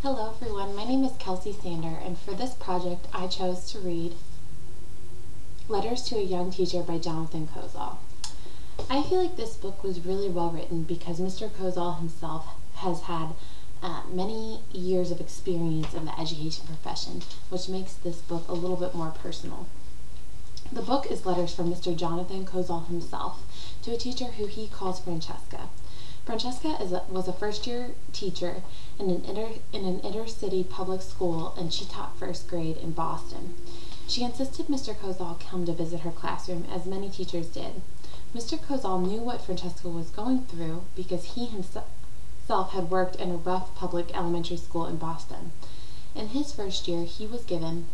Hello everyone, my name is Kelsey Sander, and for this project I chose to read Letters to a Young Teacher by Jonathon Kozol. I feel like this book was really well written because Mr. Kozol himself has had many years of experience in the education profession, which makes this book a little bit more personal. The book is letters from Mr. Jonathon Kozol himself to a teacher who he calls Francesca. Francesca was a first-year teacher in an inner-city public school, and she taught first grade in Boston. She insisted Mr. Kozol come to visit her classroom, as many teachers did. Mr. Kozol knew what Francesca was going through because he himself had worked in a rough public elementary school in Boston. In his first year, he was given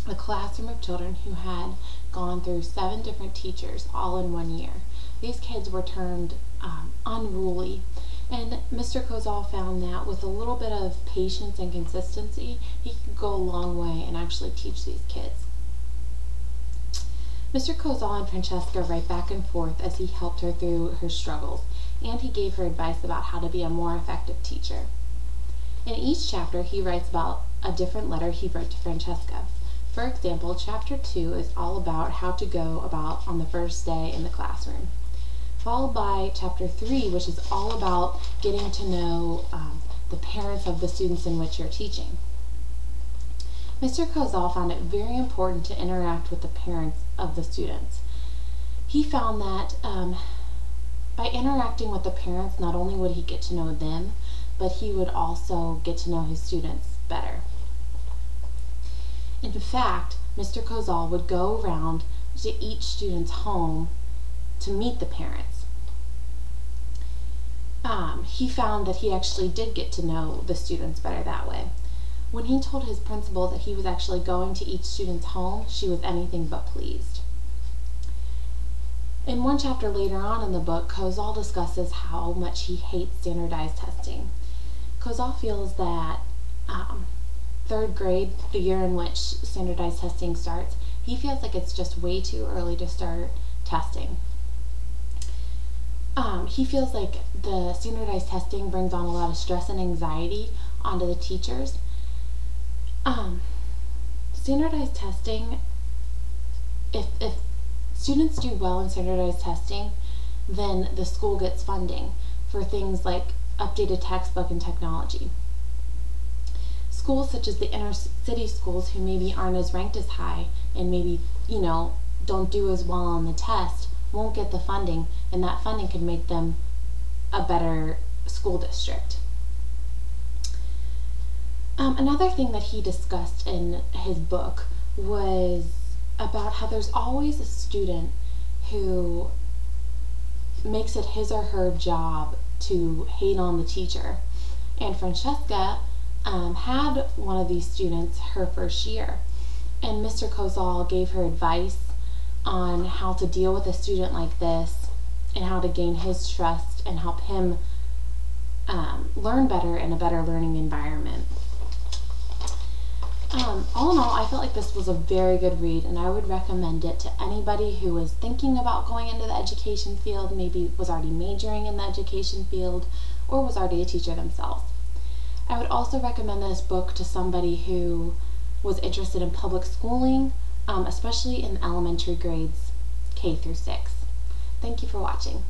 a classroom of children who had gone through 7 different teachers all in 1 year. These kids were termed unruly, and Mr. Kozol found that with a little bit of patience and consistency, he could go a long way and actually teach these kids. Mr. Kozol and Francesca write back and forth as he helped her through her struggles, and he gave her advice about how to be a more effective teacher. In each chapter, he writes about a different letter he wrote to Francesca. For example, chapter 2 is all about how to go about on the first day in the classroom, followed by chapter 3, which is all about getting to know the parents of the students in which you're teaching. Mr. Kozol found it very important to interact with the parents of the students. He found that by interacting with the parents, not only would he get to know them, but he would also get to know his students better. In fact, Mr. Kozol would go around to each student's home to meet the parents. He found that he actually did get to know the students better that way. When he told his principal that he was actually going to each student's home, she was anything but pleased. In one chapter later on in the book, Kozol discusses how much he hates standardized testing. Kozol feels that 3rd grade, the year in which standardized testing starts, he feels like it's just way too early to start testing. He feels like the standardized testing brings on a lot of stress and anxiety onto the teachers. Standardized testing, if students do well in standardized testing, then the school gets funding for things like updated textbook and technology. Schools such as the inner city schools who maybe aren't as ranked as high and maybe, don't do as well on the test won't get the funding, and that funding could make them a better school district. Another thing that he discussed in his book was about how there's always a student who makes it his or her job to hate on the teacher. And Francesca had one of these students her first year, and Mr. Kozol gave her advice on how to deal with a student like this and how to gain his trust and help him learn better in a better learning environment. All in all, I felt like this was a very good read, and I would recommend it to anybody who is thinking about going into the education field, maybe was already majoring in the education field, or was already a teacher themselves. I would also recommend this book to somebody who was interested in public schooling, especially in elementary grades K through 6. Thank you for watching.